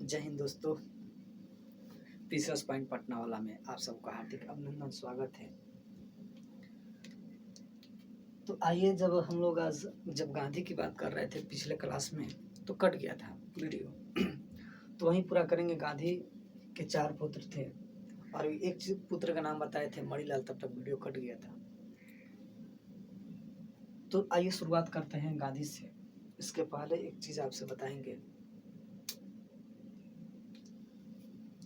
जय हिंद दोस्तों। पीसर्स पॉइंट पटना वाला में आप सबका हार्दिक अभिनंदन, स्वागत है। तो आइए, जब हम लोग आज जब गांधी की बात कर रहे थे पिछले क्लास में तो कट गया था वीडियो तो वहीं पूरा करेंगे। गांधी के 4 पुत्र थे और एक पुत्र का नाम बताए थे मणिलाल, तब तक वीडियो कट गया था। तो आइए शुरुआत करते हैं गांधी से। इसके पहले एक चीज आपसे बताएंगे,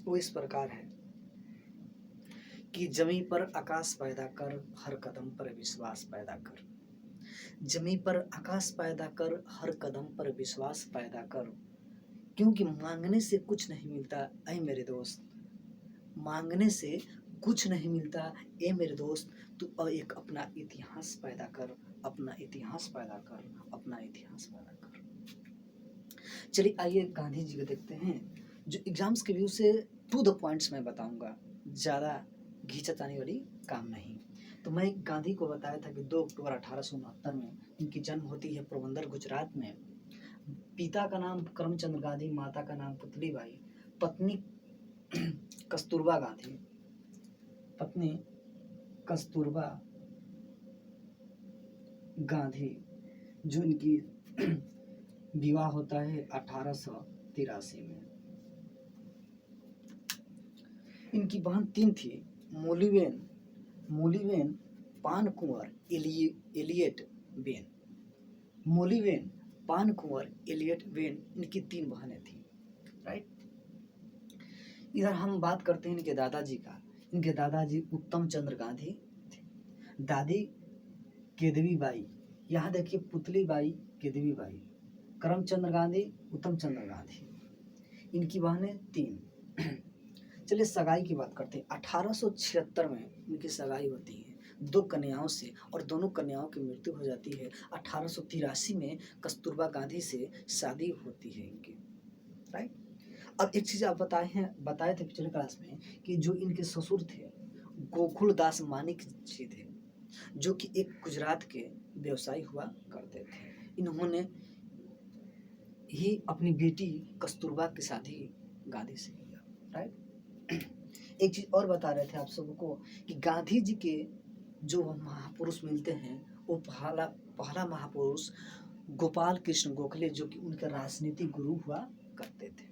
वो इस प्रकार है कि जमी पर आकाश पैदा कर, हर कदम पर विश्वास पैदा कर। जमी पर आकाश पैदा कर, हर कदम पर विश्वास पैदा कर, क्योंकि मांगने से कुछ नहीं मिलता ऐ मेरे दोस्त। मांगने से कुछ नहीं मिलता ए मेरे दोस्त। तू एक अपना इतिहास पैदा कर, अपना इतिहास पैदा कर, अपना इतिहास पैदा कर। चलिए आइए गांधी जी को देखते हैं। जो एग्जाम्स के व्यू से टू द पॉइंट्स मैं बताऊंगा, ज़्यादा घींचतानी वाली काम नहीं। तो मैं गांधी को बताया था कि 2 अक्टूबर 1869 में इनकी जन्म होती है पोरबंदर, गुजरात में। पिता का नाम करमचंद गांधी, माता का नाम पुतलीबाई, पत्नी कस्तूरबा गांधी, पत्नी कस्तूरबा गांधी, जो इनकी विवाह होता है 1883 में। इनकी बहन 3 थी, मोलीवेन, पान कुंवर, एलियट बेन। मोलीवेन, पान कुंवर, एलियट बेन, इनकी 3 बहनें थी। राइट। इधर हम बात करते हैं इनके दादाजी का। इनके दादाजी उत्तम चंद्र गांधी थे। दादी केदवी बाई, यहाँ देखिए पुतली बाई, केदवी बाई, करमचंद्र गांधी, उत्तम चंद्र गांधी। इनकी बहनें 3। चलिए सगाई की बात करते हैं। 1876 में इनकी सगाई होती है 2 कन्याओं से, और दोनों कन्याओं की मृत्यु हो जाती है। 1883 में कस्तूरबा गांधी से शादी होती है इनकी। राइट। अब एक चीज़ आप बताए थे पिछले क्लास में कि जो इनके ससुर थे गोकुल दास मानिक जी थे, जो कि एक गुजरात के व्यवसायी हुआ करते थे। इन्होंने ही अपनी बेटी कस्तूरबा की शादी गांधी से किया। राइट। एक चीज और बता रहे थे आप सबको कि गांधी जी के जो महापुरुष मिलते हैं, वो पहला महापुरुष गोपाल कृष्ण गोखले, जो कि उनके राजनीतिक गुरु हुआ करते थे।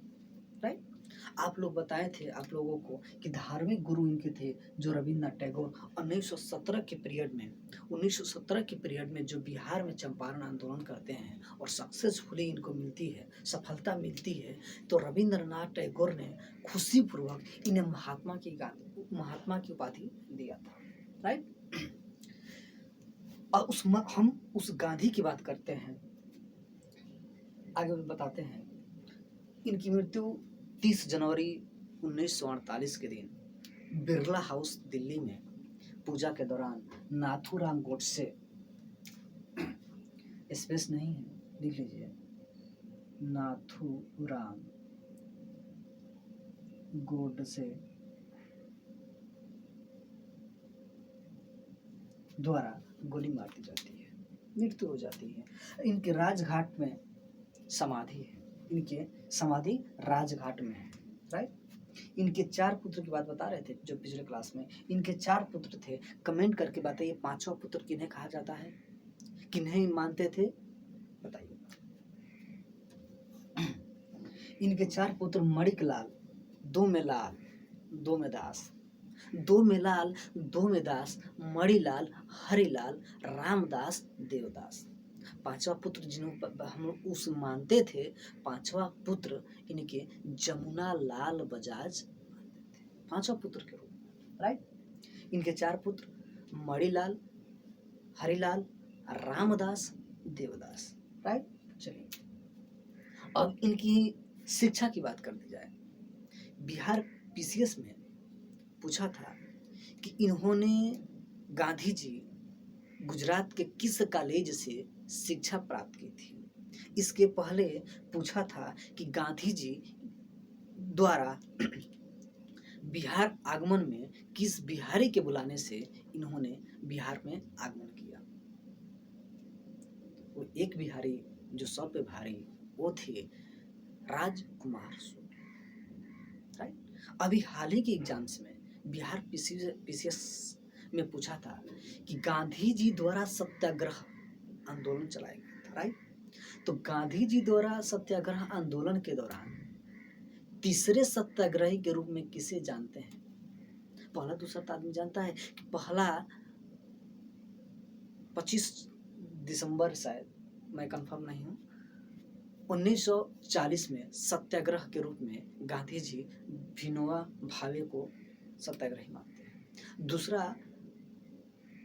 राइट। आप लोग बताए थे आप लोगों को कि धार्मिक गुरु इनके थे जो रविन्द्रनाथ टैगोर। 1917 के पीरियड में जो बिहार में चंपारण आंदोलन करते हैं और सक्सेसफुली इनको मिलती है, सफलता मिलती है, तो रविन्द्रनाथ टैगोर ने खुशीपूर्वक इन्हें महात्मा की उपाधि दिया था। राइट। और हम उस गांधी की बात करते हैं, आगे बताते हैं। इनकी मृत्यु 30 जनवरी 1948 के दिन बिरला हाउस दिल्ली में पूजा के दौरान नाथूराम गोडसे, स्पेस नहीं है, लिख लीजिए, नाथूराम गोडसे द्वारा गोली मार दी जाती है, मृत्यु हो जाती है। इनके राजघाट में समाधि है, इनके समाधि राजघाट में है। राइट। इनके 4 पुत्र की बात बता रहे थे जो पिछले क्लास में। इनके 4 पुत्र थे। कमेंट करके बताइए 5वां पुत्र किन्हें कहा जाता है, किन्हें मानते थे, बताइए। इनके 4 पुत्र मणिकलाल, दो में दास, मणिलाल, हरिलाल, रामदास, देवदास। 5वां पुत्र जिन्हों हम लोग उस मानते थे, 5वां पुत्र इनके जमुना लाल बजाज मानते थे, 5वां पुत्र के रूप में। राइट। इनके 4 पुत्र मणिलाल, हरिलाल, रामदास, देवदास। राइट। चलिए अब इनकी शिक्षा की बात कर दी जाए। बिहार पीसीएस में पूछा था कि इन्होंने गांधी जी गुजरात के किस कॉलेज से शिक्षा प्राप्त की थी। इसके पहले पूछा था कि गांधी जी द्वारा बिहार आगमन में किस बिहारी के बुलाने से इन्होंने बिहार में आगमन किया। वो एक बिहारी जो सब पे भारी, वो थे राजकुमार सूद, राइट। अभी हाल ही के एग्जाम्स में बिहार पीसीएस में पूछा था कि गांधी जी द्वारा सत्याग्रह आंदोलन चलाया गया था, राइट। तो गांधी जी द्वारा सत्याग्रह आंदोलन के दौरान तीसरे सत्याग्रही के रूप में किसे जानते हैं? पहला दूसरा तो आदमी जानता है कि पहला 25 दिसंबर, शायद मैं कंफर्म नहीं हूँ, 1940 में सत्याग्रह के रूप में गांधी जी विनोबा भावे को सत्याग्रही मानते हैं। दूसरा,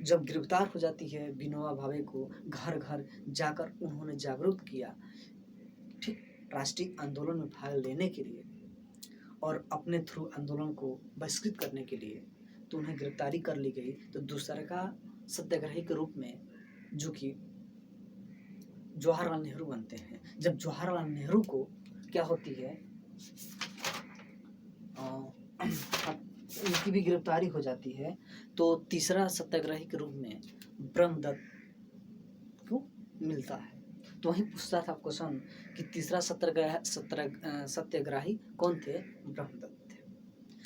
जब गिरफ्तार हो जाती है विनोबा भावे को, घर घर जाकर उन्होंने जागरूक किया, ठीक, राष्ट्रीय आंदोलन में भाग लेने के लिए और अपने थ्रू आंदोलन को बहिष्कृत करने के लिए, तो उन्हें गिरफ्तारी कर ली गई। तो दूसरा का सत्याग्रही के रूप में जो कि जवाहरलाल नेहरू बनते हैं। जब जवाहरलाल नेहरू को क्या होती है, उनकी भी गिरफ्तारी हो जाती है, तो तीसरा सत्याग्रही के रूप में ब्रह्मदत्त को मिलता है। तो वहीं पूछता था क्वेश्चन कि तीसरा सत्याग्रही कौन थे? ब्रह्मदत्त थे।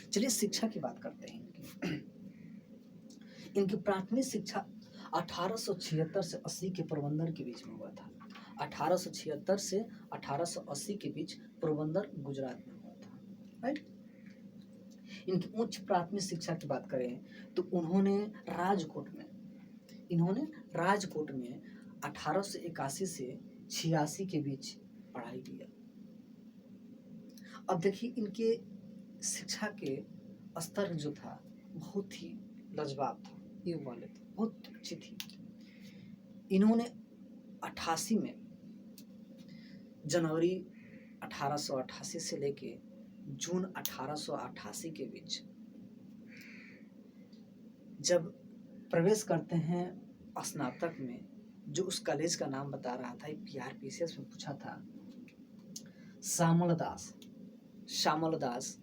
चलिए शिक्षा की बात करते हैं। इनकी प्राथमिक शिक्षा 1876 से 80 के पोरबंदर के बीच में हुआ था। 1876 से 1880 के बीच पोरबंदर गुजरात में हुआ था, राइट। इनकी उच्च प्राथमिक शिक्षा की बात करें तो इन्होंने राजकोट में 1881 से 86 के बीच पढ़ाई किया। अब देखिए इनके शिक्षा के स्तर जो था बहुत ही लाजवाब था, ये वाले थे, बहुत अच्छी थी। इन्होंने 88 में, जनवरी 1888 से लेके जून 1888 के बीच जब प्रवेश करते हैं स्नातक में, जो उस कॉलेज का नाम बता रहा था, बिहार पीसीएस में पूछा था, श्यामल दास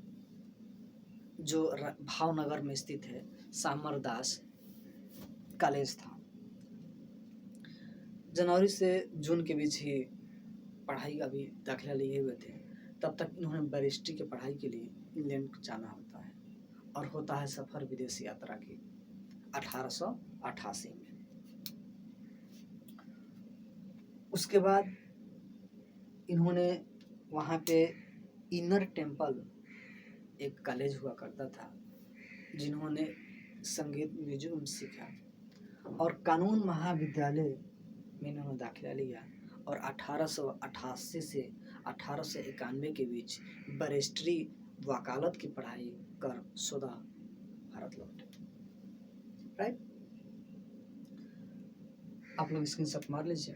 जो भावनगर में स्थित है, श्यामल दास कॉलेज था। जनवरी से जून के बीच ही पढ़ाई अभी दाखिला लिए हुए थे। तब तक इन्होंने बैरिस्ट्री की पढ़ाई के लिए इंग्लैंड जाना होता है और होता है सफर विदेशी यात्रा की 1888 में। उसके बाद इन्होंने वहाँ पे इनर टेम्पल एक कॉलेज हुआ करता था, जिन्होंने संगीत म्यूजिक सीखा, और कानून महाविद्यालय में इन्होंने दाखिला लिया और 1888 से 1891 के बीच बैरिस्ट्री वकालत की पढ़ाई कर स्वतः भारत लौटे, राइट। आप लोग स्क्रीनशॉट मार लीजिए।